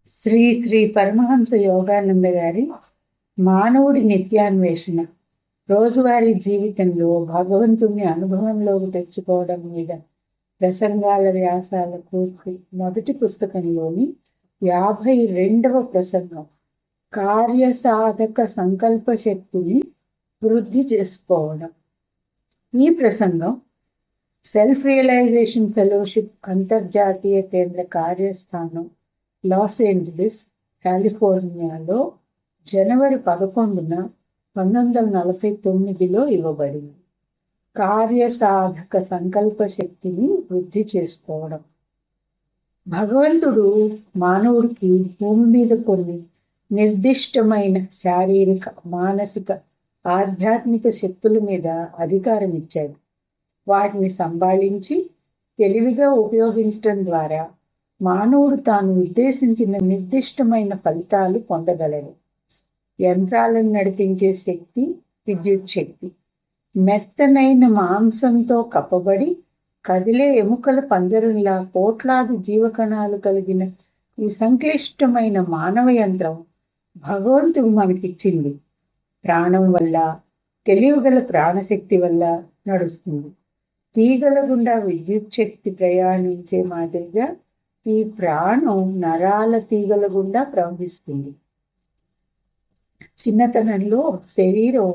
శ్రీ శ్రీ పరమహంస యోగానంద గారి మానవుడి నిత్యాన్వేషణ రోజువారీ జీవితంలో భగవంతుని అనుభవంలోకి తెచ్చుకోవడం మీద ప్రసంగాల వ్యాసాల కూర్పు మొదటి పుస్తకంలోని 52వ ప్రసంగం కార్యసాధక సంకల్ప శక్తిని వృద్ధి చేసుకోవడం. ఈ ప్రసంగం సెల్ఫ్ రియలైజేషన్ ఫెలోషిప్ అంతర్జాతీయ కేంద్ర కార్యస్థానం లాస్ ఏంజలీస్, కాలిఫోర్నియాలో జనవరి 11న 1949లో ఇవ్వబడింది. కార్యసాధక సంకల్ప శక్తిని వృద్ధి చేసుకోవడం. భగవంతుడు మానవుడికి భూమి మీద కొన్ని నిర్దిష్టమైన శారీరక, మానసిక, ఆధ్యాత్మిక శక్తుల మీద అధికారం ఇచ్చాడు. వాటిని సంభాళించి తెలివిగా ఉపయోగించడం ద్వారా మానవుడు తాను ఉద్దేశించిన నిర్దిష్టమైన ఫలితాలు పొందగలడు. యంత్రాలను నడిపించే శక్తి విద్యుత్ శక్తి. మెత్తనైన మాంసంతో కప్పబడి కదిలే ఎముకల పంజరంలా కోట్లాది జీవకణాలు కలిగిన ఈ సంక్లిష్టమైన మానవ యంత్రం భగవంతుడు మనకిచ్చింది. ప్రాణం వల్ల, తెలివిగల ప్రాణశక్తి వల్ల నడుస్తుంది. తీగల గుండా విద్యుత్ శక్తి ప్రయాణించే మాదిరిగా ఈ ప్రాణం నరాల తీగల గుండా ప్రవహిస్తుంది. చిన్నతనంలో శరీరం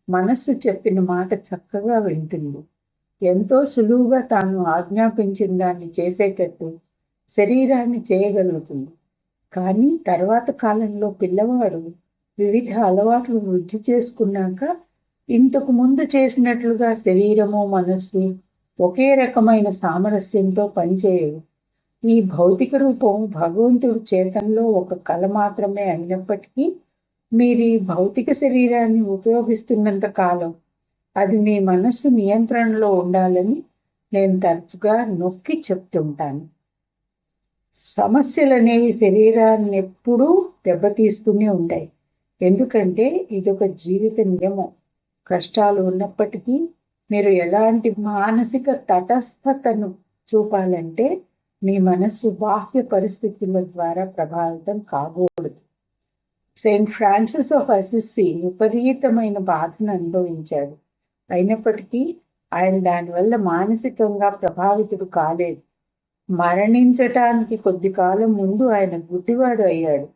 మనస్సు చెప్పిన మాట చక్కగా వింటుంది. ఎంతో సులువుగా తాను ఆజ్ఞాపించిన దాన్ని చేసేటట్టు శరీరాన్ని చేయగలుగుతుంది. కానీ తర్వాత కాలంలో పిల్లవాడు వివిధ అలవాట్లు వృద్ధి చేసుకున్నాక ఇంతకు ముందు చేసినట్లుగా శరీరము, మనస్సు ఒకే రకమైన సామరస్యంతో పనిచేయవు. ఈ భౌతిక రూపం భగవంతుడి చేతంలో ఒక కళ మాత్రమే అయినప్పటికీ మీరు ఈ భౌతిక శరీరాన్ని ఉపయోగిస్తున్నంత కాలం అది మీ మనస్సు నియంత్రణలో ఉండాలని నేను తరచుగా నొక్కి చెప్తుంటాను. సమస్యలు అనేవి శరీరాన్ని ఎప్పుడూ దెబ్బతీస్తూనే ఉంటాయి. ఎందుకంటే ఇదొక జీవిత నియమం. కష్టాలు ఉన్నప్పటికీ మీరు ఎలాంటి మానసిక తటస్థతను చూపాలంటే మీ మనస్సు బాహ్య పరిస్థితుల ద్వారా ప్రభావితం కాకూడదు. సెయింట్ ఫ్రాన్సిస్ ఆఫ్ అసిస్సీ విపరీతమైన బాధను అనుభవించాడు. అయినప్పటికీ ఆయన దానివల్ల మానసికంగా ప్రభావితుడు కాలేదు. మరణించటానికి కొద్ది కాలం ముందు ఆయన గుడ్డివాడు అయ్యాడు.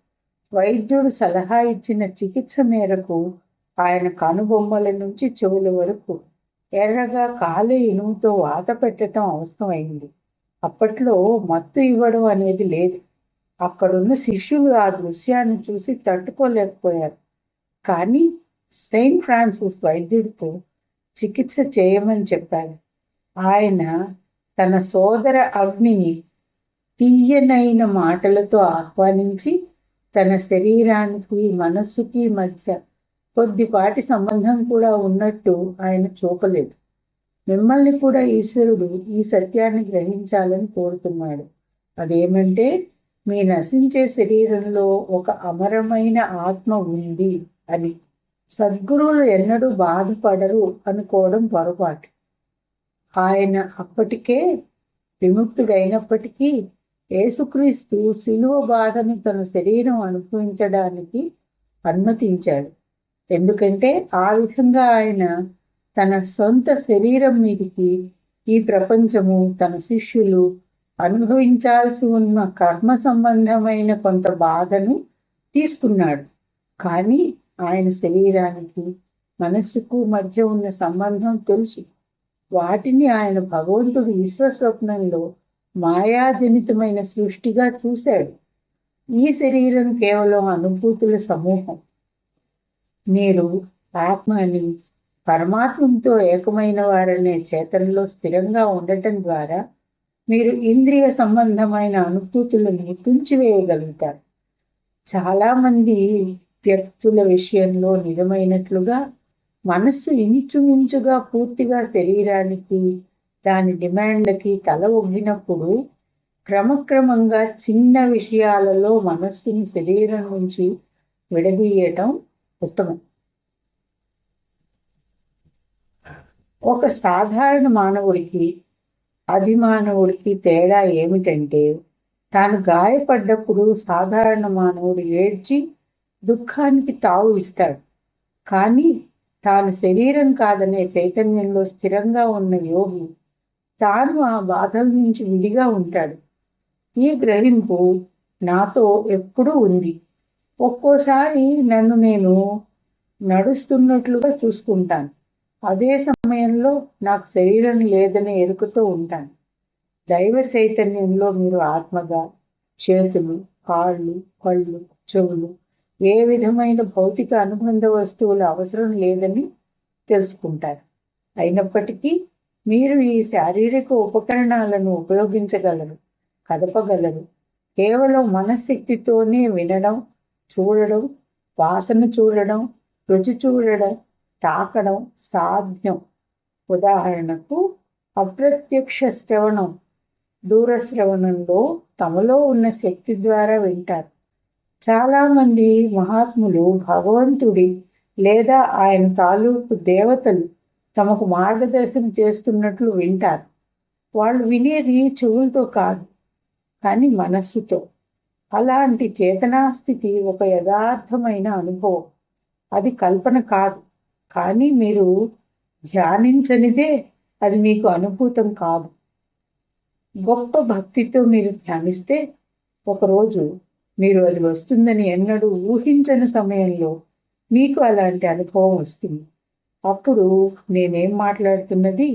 వైద్యుడు సలహా ఇచ్చిన చికిత్స మేరకు ఆయన కనుబొమ్మల నుంచి చెవుల వరకు ఎర్రగా కాలు ఇనుముతో వాత పెట్టడం అవసరమైంది. అప్పట్లో మత్తు ఇవ్వడం అనేది లేదు. అక్కడున్న శిష్యులు ఆ దృశ్యాన్ని చూసి తట్టుకోలేకపోయారు. కానీ సెయింట్ ఫ్రాన్సిస్ వైద్యుడితో చికిత్స చేయమని చెప్పారు. ఆయన తన సోదర అగ్నిని తీయనైన మాటలతో ఆహ్వానించి తన శరీరానికి, మనస్సుకి మధ్య కొద్దిపాటి సంబంధం కూడా ఉన్నట్టు ఆయన చూపలేదు. మిమ్మల్ని కూడా ఈశ్వరుడు ఈ సత్యాన్ని గ్రహించాలని కోరుతున్నాడు. అదేమంటే మీ నశించే శరీరంలో ఒక అమరమైన ఆత్మ ఉంది అని. సద్గురువులు ఎన్నడూ బాధపడరు అనుకోవడం పొరపాటు. ఆయన అప్పటికే విముక్తుడైనప్పటికీ యేసుక్రీస్తు శిలువ బాధను తన శరీరం అనుభవించడానికి అనుమతించాడు. ఎందుకంటే ఆ విధంగా ఆయన తన సొంత శరీరం మీదకి ఈ ప్రపంచము, తన శిష్యులు అనుభవించాల్సి ఉన్న కర్మ సంబంధమైన కొంత బాధను తీసుకున్నాడు. కానీ ఆయన శరీరానికి, మనస్సుకు మధ్య ఉన్న సంబంధం తెలుసు. వాటిని ఆయన భగవంతుడు విశ్వస్వప్నంలో మాయాజనితమైన సృష్టిగా చూశాడు. ఈ శరీరం కేవలం అనుభూతుల సమూహం. మీరు ఆత్మని, పరమాత్మతో ఏకమైన వారనే చేతనలో స్థిరంగా ఉండటం ద్వారా మీరు ఇంద్రియ సంబంధమైన అనుభూతులను తుంచివేయగలుగుతారు. చాలామంది వ్యక్తుల విషయంలో నిజమైనట్లుగా మనస్సు ఇంచుమించుగా పూర్తిగా శరీరానికి, దాని డిమాండ్లకి తల ఒగ్గినప్పుడు క్రమక్రమంగా చిన్న విషయాలలో మనస్సును శరీరం నుంచి విడదీయటం ఉత్తమం. ఒక సాధారణ మానవుడికి, అధిమానవుడికి తేడా ఏమిటంటే తాను గాయపడ్డప్పుడు సాధారణ మానవుడు ఏడ్చి దుఃఖానికి తావు ఇస్తాడు. కానీ తాను శరీరం కాదనే చైతన్యంలో స్థిరంగా ఉన్న యోగి తాను ఆ బాధల నుంచి విడిగా ఉంటాడు. ఈ గ్రహింపు నాతో ఎప్పుడూ ఉంది. ఒక్కోసారి నన్ను నేను నడుస్తున్నట్లుగా చూసుకుంటాను. అదే సమయంలో నాకు శరీరం లేదనే ఎరుకతో ఉంటాను. దైవ చైతన్యంలో మీరు ఆత్మగా చేతులు, కాళ్ళు, కళ్ళు, చెవులు, ఏ విధమైన భౌతిక అనుబంధ వస్తువుల అవసరం లేదని తెలుసుకుంటారు. అయినప్పటికీ మీరు ఈ శారీరక ఉపకరణాలను ఉపయోగించగలరు, కదపగలరు. కేవలం మనశ్శక్తితోనే వినడం, చూడడం, వాసన చూడడం, రుచి చూడడం, తాకడం సాధ్యం. ఉదాహరణకు అప్రత్యక్ష శ్రవణం, దూరశ్రవణంలో తమలో ఉన్న శక్తి ద్వారా వింటారు. చాలామంది మహాత్ములు భగవంతుడి లేదా ఆయన తాలూకు దేవతలు తమకు మార్గదర్శనం చేస్తున్నట్లు వింటారు. వాళ్ళు వినేది చెవులతో కాదు, కానీ మనస్సుతో. అలాంటి చేతనాస్థితి ఒక యథార్థమైన అనుభవం. అది కల్పన కాదు. కానీ మీరు ధ్యానించనిదే అది మీకు అనుభూతం కాదు. గొప్ప భక్తితో మీరు ధ్యానిస్తే ఒకరోజు మీరు అది వస్తుందని ఎన్నడూ ఊహించని సమయంలో మీకు అలాంటి అనుభవం వస్తుంది. అప్పుడు నేనేం మాట్లాడుతున్నది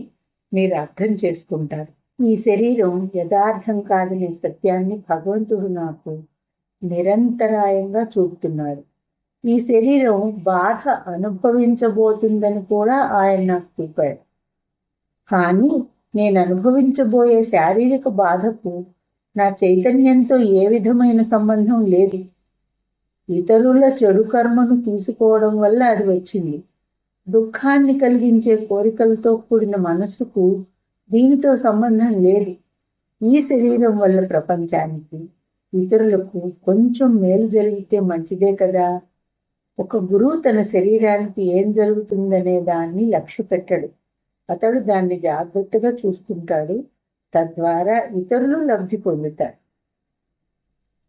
మీరు అర్థం చేసుకుంటారు. ఈ శరీరం యథార్థం కాదనే సత్యాన్ని భగవంతుడు నాకు నిరంతరాయంగా చూపుతున్నాడు. ఈ శరీరం బాధ అనుభవించబోతుందని కూడా ఆయన నాకు చూపాడు. కానీ నేను అనుభవించబోయే శారీరక బాధకు నా చైతన్యంతో ఏ విధమైన సంబంధం లేదు. ఇతరుల చెడు కర్మను తీసుకోవడం వల్ల అది వచ్చింది. దుఃఖాన్ని కలిగించే కోరికలతో కూడిన మనస్సుకు దీనితో సంబంధం లేదు. ఈ శరీరం వల్ల ప్రపంచానికి, ఇతరులకు కొంచెం మేలు జరిగితే మంచిదే కదా. ఒక గురువు తన శరీరానికి ఏం జరుగుతుందనే దాన్ని లక్ష్య పెట్టడు. అతడు దాన్ని జాగ్రత్తగా చూసుకుంటాడు. తద్వారా ఇతరులు లబ్ధి పొందుతారు.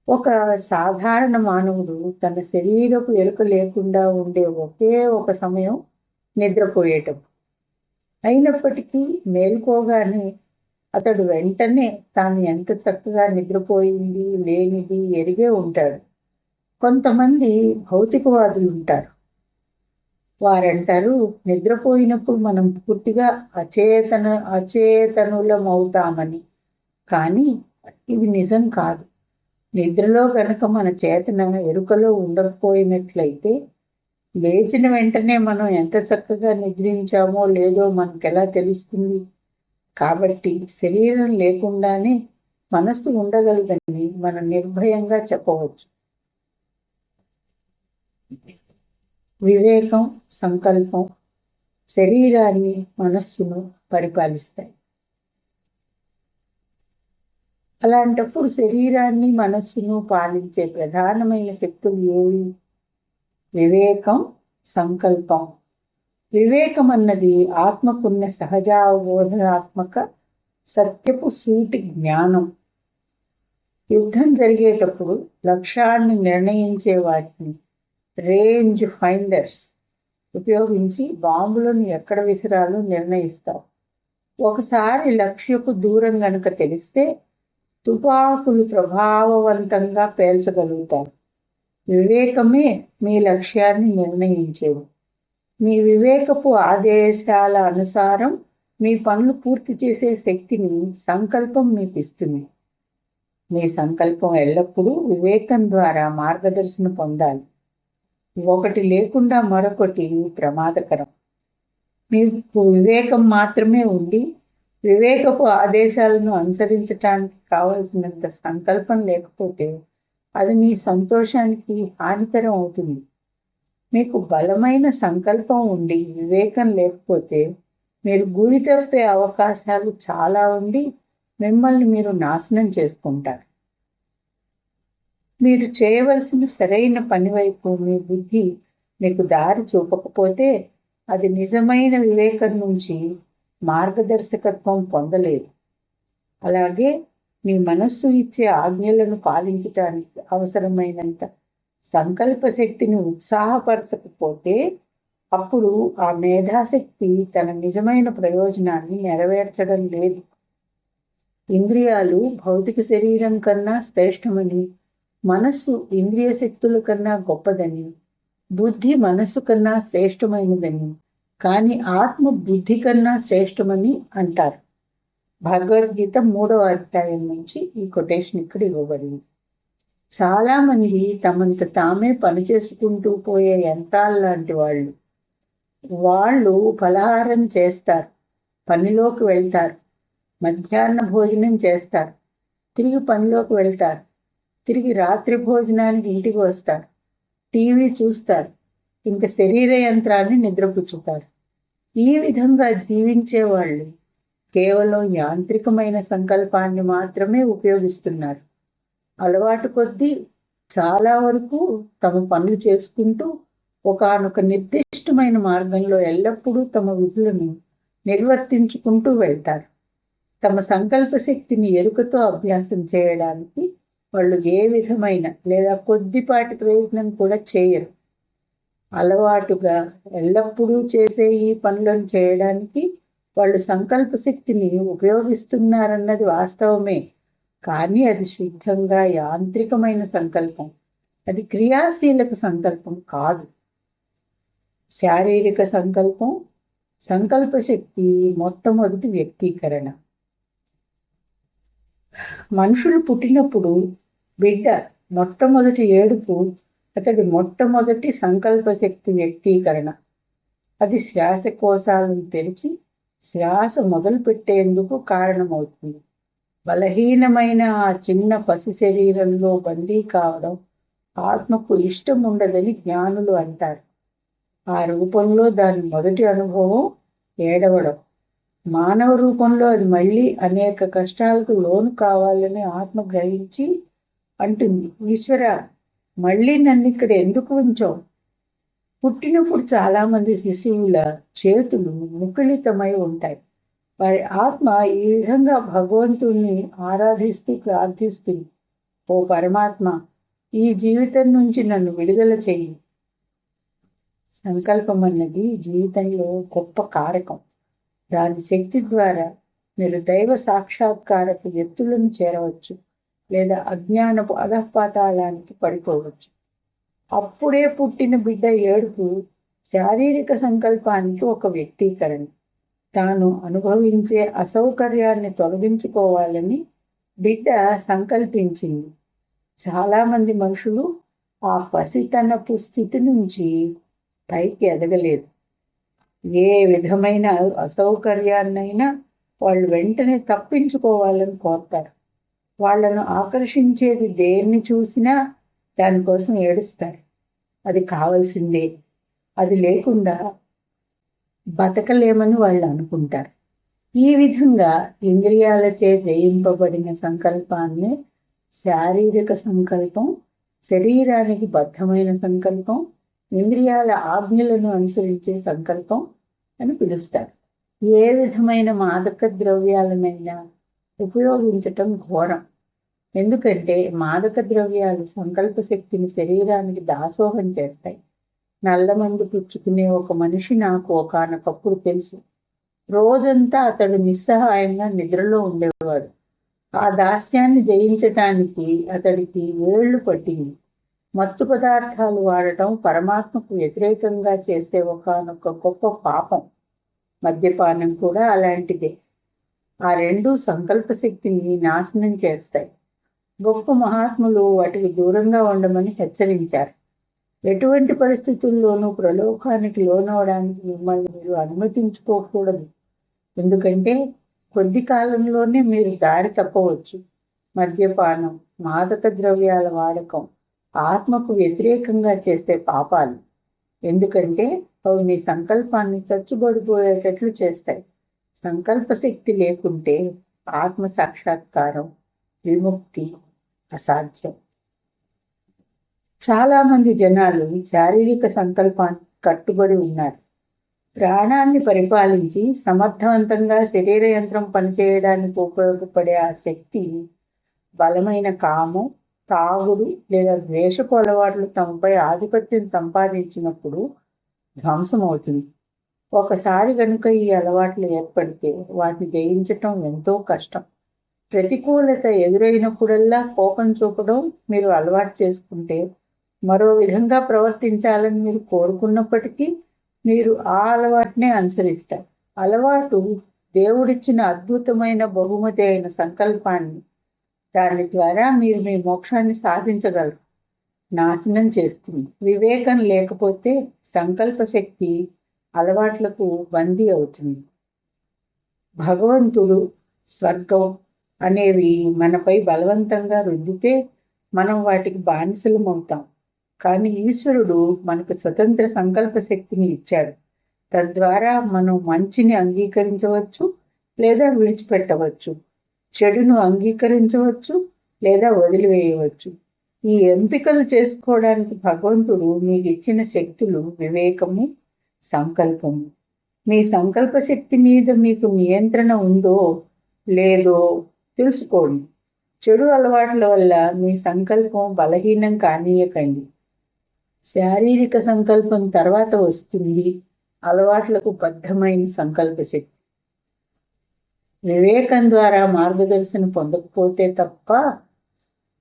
ఒక సాధారణ మానవుడు తన శరీరపు ఎరుక లేకుండా ఉండే ఒకే ఒక సమయం నిద్రపోయేటం. అయినప్పటికీ మేల్కోగానే అతడు వెంటనే తాను ఎంత చక్కగా నిద్రపోయింది లేనిది ఎరిగే ఉంటాడు. కొంతమంది భౌతికవాదులు ఉంటారు. వారంటారు, నిద్రపోయినప్పుడు మనం పూర్తిగా అచేతనులమవుతామని. కానీ ఇది నిజం కాదు. నిద్రలో కనుక మన చేతన ఎరుకలో ఉండకపోయినట్లయితే లేచిన వెంటనే మనం ఎంత చక్కగా నిద్రించామో లేదో మనకెలా తెలుస్తుంది? కాబట్టి శరీరం లేకుండానే మనస్సు ఉండగలదని మనం నిర్భయంగా చెప్పవచ్చు. వివేకం, సంకల్పం శరీరాన్ని, మనస్సును పరిపాలిస్తాయి. అలాంటప్పుడు శరీరాన్ని, మనస్సును పాలించే ప్రధానమైన శక్తులు ఏవి? వివేకం, సంకల్పం. వివేకం అన్నది ఆత్మకున్న సహజావబోధనాత్మక సత్యపు సూటి జ్ఞానం. యుద్ధం జరిగేటప్పుడు లక్ష్యాన్ని నిర్ణయించే వాటిని రేంజ్ ఫైండర్స్ ఉపయోగించి బాంబులను ఎక్కడ విసిరాలో నిర్ణయిస్తాం. ఒకసారి లక్ష్యపు దూరం గనుక తెలిస్తే తుపాకులు ప్రభావవంతంగా పేల్చగలుగుతారు. వివేకమే మీ లక్ష్యాన్ని నిర్ణయించేది. మీ వివేకపు ఆదేశాల అనుసారం మీ పనులు పూర్తి చేసే శక్తిని సంకల్పం మీకు ఇస్తుంది. మీ సంకల్పం ఎల్లప్పుడూ వివేకం ద్వారా మార్గదర్శనం పొందాలి. ఒకటి లేకుండా మరొకటి ప్రమాదకరం. మీకు వివేకం మాత్రమే ఉండి వివేకపు ఆదేశాలను అనుసరించటానికి కావలసినంత సంకల్పం లేకపోతే అది మీ సంతోషానికి హానికరం అవుతుంది. మీకు బలమైన సంకల్పం ఉండి వివేకం లేకపోతే మీరు గురి తప్పే అవకాశాలు చాలా ఉండి మిమ్మల్ని మీరు నాశనం చేసుకుంటారు. మీరు చేయవలసిన సరైన పని వైపు మీ బుద్ధి మీకు దారి చూపకపోతే అది నిజమైన వివేకం నుంచి మార్గదర్శకత్వం పొందలేదు. అలాగే మీ మనస్సు ఇచ్చే ఆజ్ఞలను పాలించటానికి అవసరమైనంత సంకల్ప శక్తిని ఉత్సాహపరచకపోతే అప్పుడు ఆ మేధాశక్తి తన నిజమైన ప్రయోజనాన్ని నెరవేర్చడం లేదు. ఇంద్రియాలు భౌతిక శరీరం కన్నా శ్రేష్టమని, మనస్సు ఇంద్రియ శక్తుల కన్నా గొప్పదని, బుద్ధి మనస్సు కన్నా శ్రేష్టమైనదని, కానీ ఆత్మ బుద్ధి కన్నా శ్రేష్టమని అంటారు. భగవద్గీత 3వ అధ్యాయం నుంచి ఈ కొటేషన్ ఇక్కడ ఇవ్వబడింది. చాలామంది తమంత తామే పనిచేసుకుంటూ పోయే యంత్రాలు లాంటి వాళ్ళు ఫలహారం చేస్తారు, పనిలోకి వెళ్తారు, మధ్యాహ్న భోజనం చేస్తారు, తిరిగి పనిలోకి వెళ్తారు, తిరిగి రాత్రి భోజనానికి ఇంటికి వస్తారు, టీవీ చూస్తారు, ఇంకా శరీర యంత్రాన్ని నిద్రపుచ్చుతారు. ఈ విధంగా జీవించే వాళ్ళు కేవలం యాంత్రికమైన సంకల్పాన్ని మాత్రమే ఉపయోగిస్తున్నారు. అలవాటు కొద్దీ చాలా వరకు తమ పనులు చేసుకుంటూ ఒకానొక నిర్దిష్టమైన మార్గంలో ఎల్లప్పుడూ తమ విధులను నిర్వర్తించుకుంటూ వెళ్తారు. తమ సంకల్ప శక్తిని ఎరుకతో అభ్యాసం చేయడానికి వాళ్ళు ఏ విధమైన లేదా కొద్దిపాటి ప్రయత్నం కూడా చేయరు. అలవాటుగా ఎల్లప్పుడూ చేసే ఈ పనులను చేయడానికి వాళ్ళు సంకల్ప శక్తిని ఉపయోగిస్తున్నారన్నది వాస్తవమే, కానీ అది శుద్ధంగా యాంత్రికమైన సంకల్పం. అది క్రియాశీలక సంకల్పం కాదు. శారీరక సంకల్పం సంకల్ప శక్తి మొట్టమొదటి వ్యక్తీకరణ. మనుషులు పుట్టినప్పుడు బిడ్డ మొట్టమొదటి ఏడుపు అతడి మొట్టమొదటి సంకల్ప శక్తి వ్యక్తీకరణ. అది శ్వాసకోశాలను తెరిచి శ్వాస మొదలు పెట్టేందుకు కారణమవుతుంది. బలహీనమైన ఆ చిన్న పసి శరీరంలో బందీ కావడం ఆత్మకు ఇష్టం ఉండదని జ్ఞానులు అంటారు. ఆ రూపంలో దాని మొదటి అనుభవం ఏడవడం. మానవ రూపంలో అది మళ్ళీ అనేక కష్టాలకు లోను కావాలని ఆత్మ గ్రహించి అంటుంది, ఈశ్వర, మళ్ళీ నన్ను ఇక్కడ ఎందుకు ఉంచావు? పుట్టినప్పుడు చాలామంది శిశువుల చేతులు ముకుళితమై ఉంటాయి. వారి ఆత్మ ఈ విధంగా భగవంతుణ్ణి ఆరాధిస్తూ ప్రార్థిస్తుంది, ఓ పరమాత్మ, ఈ జీవితం నుంచి నన్ను విడుదల చెయ్యి. సంకల్పం అన్నది జీవితంలో గొప్ప కారకం. దాని శక్తి ద్వారా మీరు దైవ సాక్షాత్కారపు ఎత్తులను చేరవచ్చు లేదా అజ్ఞానపు అధపాతాళానికి పడిపోవచ్చు. అప్పుడే పుట్టిన బిడ్డ ఏడుపు శారీరక సంకల్పానికి ఒక వ్యక్తీకరణ. తాను అనుభవించే అసౌకర్యాన్ని తొలగించుకోవాలని బిడ్డ సంకల్పించింది. చాలామంది మనుషులు ఆ పసితనపు స్థితి నుంచి పైకి ఎదగలేదు. ఏ విధమైన అసౌకర్యాన్నైనా వాళ్ళు వెంటనే తప్పించుకోవాలని కోరుతారు. వాళ్ళను ఆకర్షించేది దేన్ని చూసినా దానికోసం ఏడుస్తారు. అది కావాల్సిందే, అది లేకుండా బతకలేమని వాళ్ళు అనుకుంటారు. ఈ విధంగా ఇంద్రియాలచే జయింపబడిన సంకల్పాన్ని శారీరక సంకల్పం, శరీరానికి బద్ధమైన సంకల్పం, ఇంద్రియాల ఆజ్ఞలను అనుసరించే సంకల్పం అని పిలుస్తారు. ఏ విధమైన మాదక ద్రవ్యాలనైనా ఉపయోగించటం ఘోరం. ఎందుకంటే మాదక ద్రవ్యాలు సంకల్ప శక్తిని శరీరానికి దాసోహం చేస్తాయి. నల్లమందు పుచ్చుకునే ఒక మనిషి నాకు ఒకానొకప్పుడు తెలుసు. రోజంతా అతడు నిస్సహాయంగా నిద్రలో ఉండేవాడు. ఆ దాస్యాన్ని జయించటానికి అతడికి ఏళ్లు పట్టింది. మత్తు పదార్థాలు వాడటం పరమాత్మకు వ్యతిరేకంగా చేసే ఒకానొక గొప్ప పాపం. మద్యపానం కూడా అలాంటిదే. ఆ రెండు సంకల్ప శక్తిని నాశనం చేస్తాయి. గొప్ప మహాత్ములు వాటికి దూరంగా ఉండమని హెచ్చరించారు. ఎటువంటి పరిస్థితుల్లోనూ ప్రలోభానికి లోనవడానికి మిమ్మల్ని మీరు అనుమతించుకోకూడదు. ఎందుకంటే కొద్ది కాలంలోనే మీరు దారి తప్పవచ్చు. మద్యపానం, మాదక ద్రవ్యాల వాడకం ఆత్మకు వ్యతిరేకంగా చేసే పాపాలు. ఎందుకంటే అవి మీ సంకల్పాన్ని చచ్చుబడిపోయేటట్లు చేస్తాయి. సంకల్ప శక్తి లేకుంటే ఆత్మ సాక్షాత్కారం, విముక్తి అసాధ్యం. చాలామంది జనాలు శారీరక సంకల్పానికి కట్టుబడి ఉన్నారు. ప్రాణాన్ని పరిపాలించి సమర్థవంతంగా శరీర యంత్రం పనిచేయడానికి ఉపయోగపడే ఆ శక్తి బలమైన కామం, తాగుడు లేదా ద్వేషపు అలవాట్లు తమపై ఆధిపత్యం సంపాదించినప్పుడు ధ్వంసమవుతుంది. ఒకసారి కనుక ఈ అలవాట్లు ఏర్పడితే వాటిని జయించటం ఎంతో కష్టం. ప్రతికూలత ఎదురైనప్పుడల్లా కోపం చూపడం మీరు అలవాటు చేసుకుంటే, మరో విధంగా ప్రవర్తించాలని మీరు కోరుకున్నప్పటికీ మీరు ఆ అలవాటునే అనుసరిస్తారు. అలవాటు దేవుడిచ్చిన అద్భుతమైన బహుమతి అయిన సంకల్పాన్ని, దాని ద్వారా మీరు మీ మోక్షాన్ని సాధించగలరు, నాశనం చేస్తుంది. వివేకం లేకపోతే సంకల్ప శక్తి అలవాట్లకు బందీ అవుతుంది. భగవంతుడు, స్వర్గం అనేవి మనపై బలవంతంగా రుద్దితే మనం వాటికి బానిసలం అవుతాం. కానీ ఈశ్వరుడు మనకు స్వతంత్ర సంకల్ప శక్తిని ఇచ్చాడు. తద్వారా మనం మంచిని అంగీకరించవచ్చు లేదా విడిచిపెట్టవచ్చు, చెడును అంగీకరించవచ్చు లేదా వదిలివేయవచ్చు. ఈ ఎంపికలు చేసుకోవడానికి భగవంతుడు మీకు ఇచ్చిన శక్తులు వివేకము, సంకల్పము. మీ సంకల్ప శక్తి మీద మీకు నియంత్రణ ఉందో లేదో తెలుసుకోండి. చెడు అలవాట్ల వల్ల మీ సంకల్పం బలహీనం కానీయకండి. శారీరక సంకల్పం తర్వాత వస్తుంది అలవాట్లకు బద్ధమైన సంకల్ప శక్తి. వివేకం ద్వారా మార్గదర్శనం పొందకపోతే తప్ప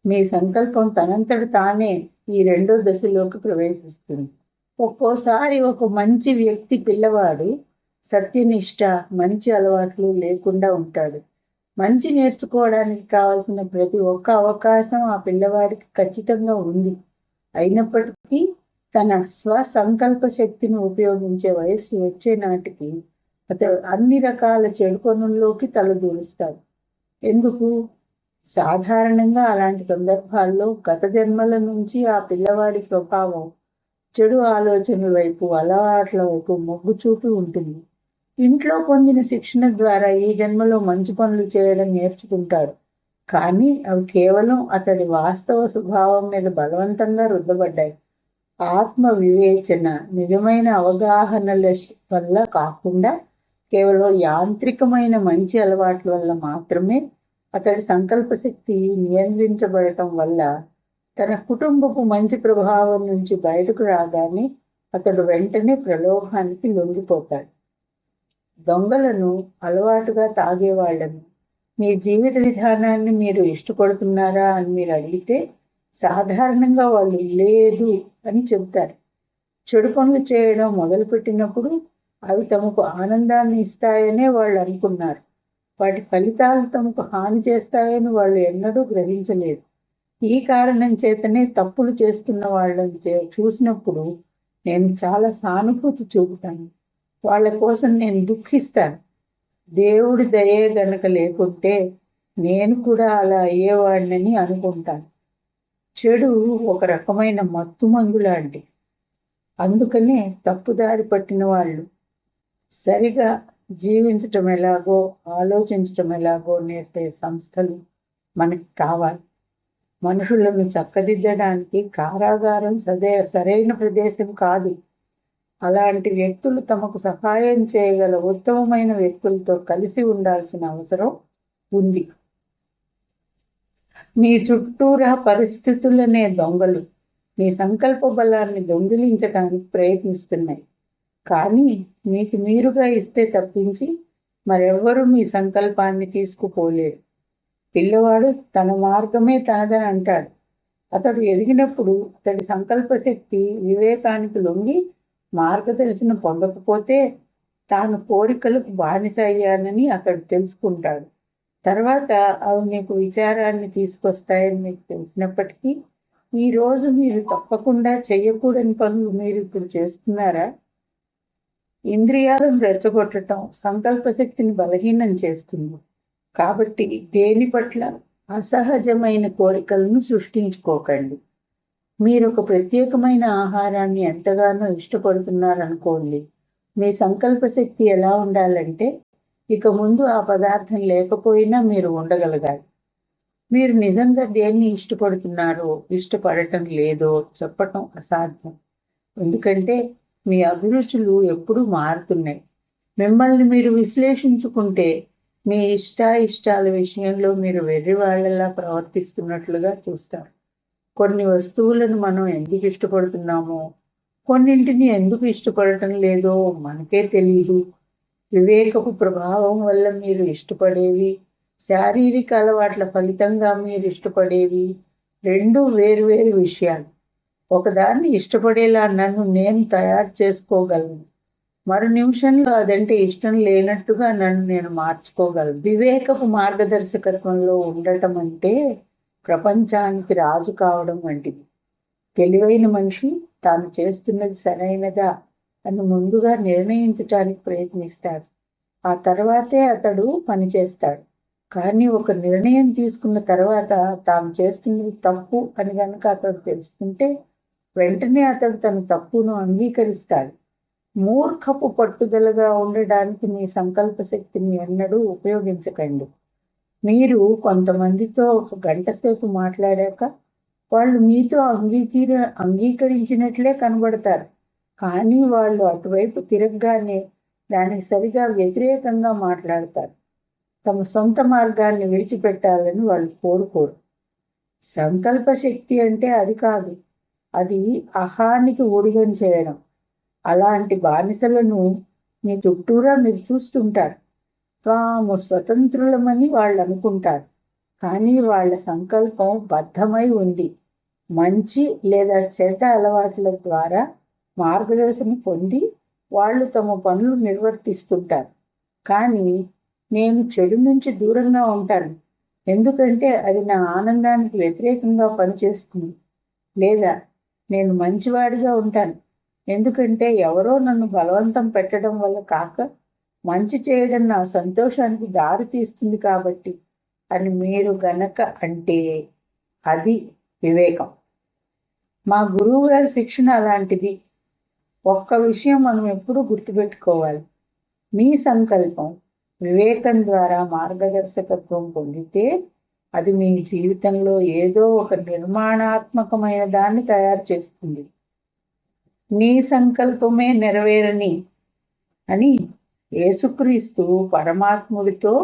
మీ సంకల్పం తనంతట తానే ఈ రెండో దశలోకి ప్రవేశిస్తుంది. ఒక్కోసారి ఒక మంచి వ్యక్తి పిల్లవాడు సత్యనిష్ట, మంచి అలవాట్లు లేకుండా ఉంటాడు. మంచి నేర్చుకోవడానికి కావాల్సిన ప్రతి ఒక్క అవకాశం ఆ పిల్లవాడికి ఖచ్చితంగా ఉంది. అయినప్పటికీ తన స్వసంకల్ప శక్తిని ఉపయోగించే వయస్సు వచ్చే నాటికి అతడు అన్ని రకాల చెడు పనుల్లోకి తలదూరుస్తాడు. ఎందుకు? సాధారణంగా అలాంటి సందర్భాల్లో గత జన్మల నుంచి ఆ పిల్లవాడి స్వభావం చెడు ఆలోచనల వైపు, అలవాట్ల వైపు మొగ్గు చూపి ఉంటుంది. ఇంట్లో పొందిన శిక్షణ ద్వారా ఈ జన్మలో మంచి పనులు చేయడం నేర్చుకుంటాడు. కానీ అవి కేవలం అతడి వాస్తవ స్వభావం మీద బలవంతంగా రుద్దబడ్డాయి. ఆత్మ వివేచన, నిజమైన అవగాహనల వల్ల కాకుండా కేవలం యాంత్రికమైన మంచి అలవాట్ల వల్ల మాత్రమే అతడి సంకల్ప శక్తి నియంత్రించబడటం వల్ల తన కుటుంబపు మంచి ప్రభావం నుంచి బయటకు రాగానే అతడు వెంటనే ప్రలోభానికి లొంగిపోతాడు. దొంగలను, అలవాటుగా తాగేవాళ్లను మీ జీవిత విధానాన్ని మీరు ఇష్టపడుతున్నారా అని మీరు అడిగితే సాధారణంగా వాళ్ళు లేదు అని చెబుతారు. చెడు పనులు చేయడం మొదలుపెట్టినప్పుడు అవి తమకు ఆనందాన్ని ఇస్తాయనే వాళ్ళు అనుకున్నారు. వాటి ఫలితాలు తమకు హాని చేస్తాయని వాళ్ళు ఎన్నడూ గ్రహించలేదు. ఈ కారణం చేతనే తప్పులు చేస్తున్న వాళ్ళని చూసినప్పుడు నేను చాలా సానుభూతి చూపుతాను. వాళ్ళ కోసం నేను దుఃఖిస్తాను. దేవుడి దయే గనక లేకుంటే నేను కూడా అలా అయ్యేవాడినని అనుకుంటాను. చెడు ఒక రకమైన మత్తుమందు లాంటి. అందుకనే తప్పుదారి పట్టిన వాళ్ళు సరిగా జీవించటం ఎలాగో, ఆలోచించటం ఎలాగో నేర్పే సంస్థలు మనకి కావాలి. మనుషులను చక్కదిద్దడానికి కారాగారం సరైన ప్రదేశం కాదు. అలాంటి వ్యక్తులు తమకు సహాయం చేయగల ఉత్తమమైన వ్యక్తులతో కలిసి ఉండాల్సిన అవసరం ఉంది. మీ చుట్టూరా పరిస్థితులనే దొంగలు మీ సంకల్ప బలాన్ని దొంగిలించడానికి ప్రయత్నిస్తున్నాయి. కానీ మీకు మీరుగా ఇస్తే తప్పించి మరెవ్వరూ మీ సంకల్పాన్ని తీసుకుపోలేరు. పిల్లవాడు తన మార్గమే తనదని అంటాడు. అతడు ఎదిగినప్పుడు అతడి సంకల్ప శక్తి వివేకానికి లొంగి మార్గదర్శనం పొందకపోతే తాను కోరికలకు బానిస అయ్యానని అతడు తెలుసుకుంటాడు. తర్వాత అవి మీకు విచారాన్ని తీసుకొస్తాయని మీకు తెలిసినప్పటికీ ఈరోజు మీరు తప్పకుండా చేయకూడని పనులు మీరు ఇప్పుడు చేస్తున్నారా? ఇంద్రియాలను రెచ్చగొట్టడం సంకల్ప శక్తిని బలహీనం చేస్తుంది. కాబట్టి దేని పట్ల అసహజమైన కోరికలను సృష్టించుకోకండి. మీరు ఒక ప్రత్యేకమైన ఆహారాన్ని ఎంతగానో ఇష్టపడుతున్నారనుకోండి. మీ సంకల్ప శక్తి ఎలా ఉండాలంటే ఇక ముందు ఆ పదార్థం లేకపోయినా మీరు ఉండగలగాలి. మీరు నిజంగా దేన్ని ఇష్టపడుతున్నారో, ఇష్టపడటం లేదో చెప్పటం అసాధ్యం. ఎందుకంటే మీ అభిరుచులు ఎప్పుడూ మారుతున్నాయి. మిమ్మల్ని మీరు విశ్లేషించుకుంటే మీ ఇష్టాల విషయంలో మీరు వెర్రి వాళ్ళలా ప్రవర్తిస్తున్నట్లుగా చూస్తారు. కొన్ని వస్తువులను మనం ఎందుకు ఇష్టపడుతున్నామో, కొన్నింటిని ఎందుకు ఇష్టపడటం లేదో మనకే తెలియదు. వివేకపు ప్రభావం వల్ల మీరు ఇష్టపడేవి, శారీరక అలవాట్ల ఫలితంగా మీరు ఇష్టపడేవి రెండు వేరు విషయాలు. ఒకదాన్ని ఇష్టపడేలా నన్ను నేను తయారు చేసుకోగలను, మరో నిమిషంలో అదంటే ఇష్టం లేనట్టుగా నన్ను నేను మార్చుకోగలను. వివేకపు మార్గదర్శకత్వంలో ఉండటం అంటే ప్రపంచానికి రాజు కావడం వంటిది. తెలివైన మనిషి తాను చేస్తున్నది సరైనదా అని ముందుగా నిర్ణయించటానికి ప్రయత్నిస్తాడు. ఆ తర్వాతే అతడు పనిచేస్తాడు. కానీ ఒక నిర్ణయం తీసుకున్న తర్వాత తాను చేస్తున్నది తప్పు అని కనుక అతడు తెలుసుకుంటే వెంటనే అతడు తన తప్పును అంగీకరిస్తాడు. మూర్ఖపు పట్టుదలగా ఉండడానికి మీ సంకల్ప శక్తిని ఎన్నడూ ఉపయోగించకండి. మీరు కొంతమందితో ఒక గంట సేపు మాట్లాడాక వాళ్ళు మీతో అంగీకరించినట్లే కనబడతారు. కానీ వాళ్ళు అటువైపు తిరగగానే దానికి సరిగా వ్యతిరేకంగా మాట్లాడతారు. తమ సొంత మార్గాన్ని విడిచిపెట్టాలని వాళ్ళు కోరుకోరు. సంకల్ప శక్తి అంటే అది కాదు, అది అహానికి ఊడిగం చేయడం. అలాంటి బానిసలను మీ చుట్టూరా మీరు చూస్తుంటారు. తాము స్వతంత్రులమని వాళ్ళు అనుకుంటారు, కానీ వాళ్ళ సంకల్పం బద్ధమై ఉంది. మంచి లేదా చెడ్డ అలవాట్ల ద్వారా మార్గదర్శనం పొంది వాళ్ళు తమ పనులు నిర్వర్తిస్తుంటారు. కానీ నేను చెడు నుంచి దూరంగా ఉంటాను, ఎందుకంటే అది నా ఆనందానికి వ్యతిరేకంగా పనిచేస్తుంది. లేదా నేను మంచివాడిగా ఉంటాను, ఎందుకంటే ఎవరో నన్ను బలవంతం పెట్టడం వల్ల కాక మంచి చేయడం నా సంతోషానికి దారి తీస్తుంది కాబట్టి అని మీరు గనక అంటే అది వివేకం. మా గురువు గారి శిక్షణ అలాంటిది. ఒక్క విషయం మనం ఎప్పుడూ గుర్తుపెట్టుకోవాలి. మీ సంకల్పం వివేకం ద్వారా మార్గదర్శకత్వం పొందితే అది మీ జీవితంలో ఏదో ఒక నిర్మాణాత్మకమైన దాన్ని తయారు చేస్తుంది. నీ సంకల్పమే నెరవేరని అని యేసుక్రీస్తు పరమాత్ముడితో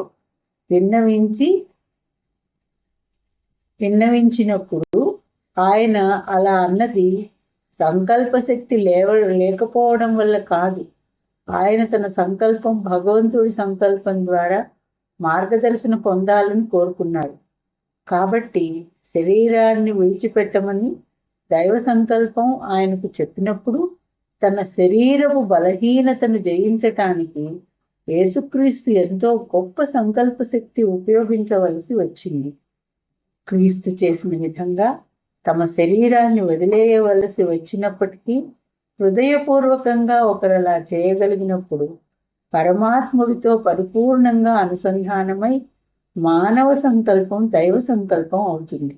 విన్నవించినప్పుడు ఆయన అలా అన్నది సంకల్ప శక్తి లేకపోవడం వల్ల కాదు. ఆయన తన సంకల్పం భగవంతుడి సంకల్పం ద్వారా మార్గదర్శనం పొందాలని కోరుకున్నాడు. కాబట్టి శరీరాన్ని విడిచిపెట్టమని దైవ సంకల్పం ఆయనకు చెప్పినప్పుడు తన శరీరపు బలహీనతను జయించటానికి యేసుక్రీస్తు ఎంతో గొప్ప సంకల్ప శక్తి ఉపయోగించవలసి వచ్చింది. క్రీస్తు చేసిన విధంగా తమ శరీరాన్ని వదిలేయవలసి వచ్చినప్పటికీ హృదయపూర్వకంగా ఒకరలా చేయగలిగినప్పుడు పరమాత్ముడితో పరిపూర్ణంగా అనుసంధానమై మానవ సంకల్పం దైవ సంకల్పం అవుతుంది.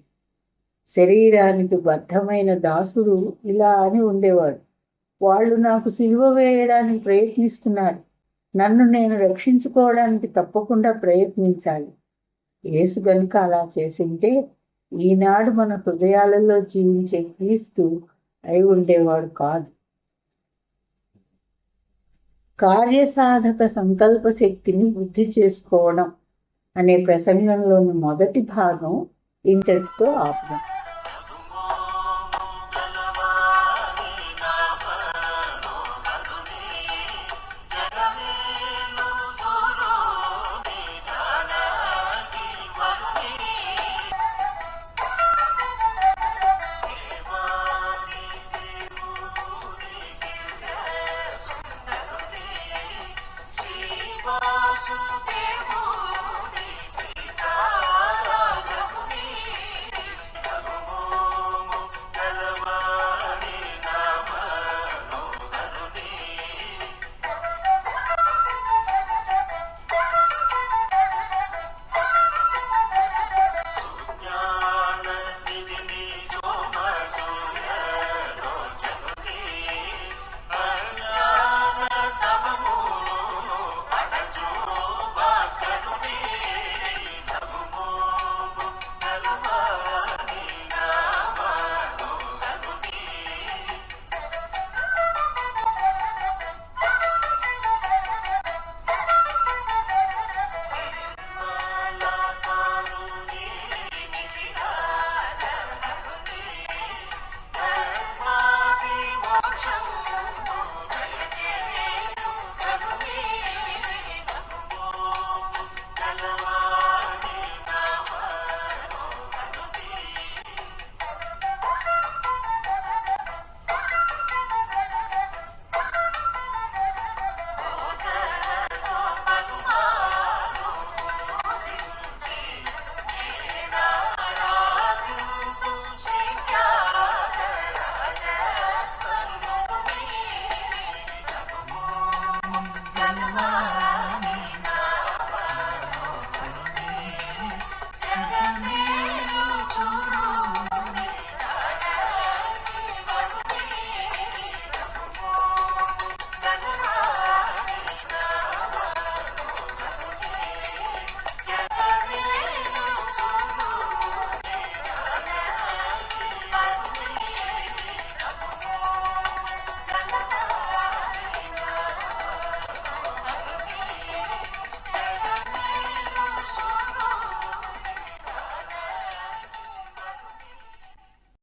శరీరానికి బద్ధమైన దాసుడు ఇలా అని ఉండేవాడు, వాళ్ళు నాకు సిలువ వేయడానికి ప్రయత్నిస్తున్నారు, నన్ను నేను రక్షించుకోవడానికి తప్పకుండా ప్రయత్నించాలి. యేసు గనుక అలా చేసుంటే ఈనాడు మన హృదయాలలో జీవించే క్రీస్తు అయి ఉండేవాడు కాదు. కార్యసాధక సంకల్ప శక్తిని వృద్ధి చేసుకోవడం అనే ప్రసంగంలోని మొదటి భాగం ఇంతటితో ఆపుదాం.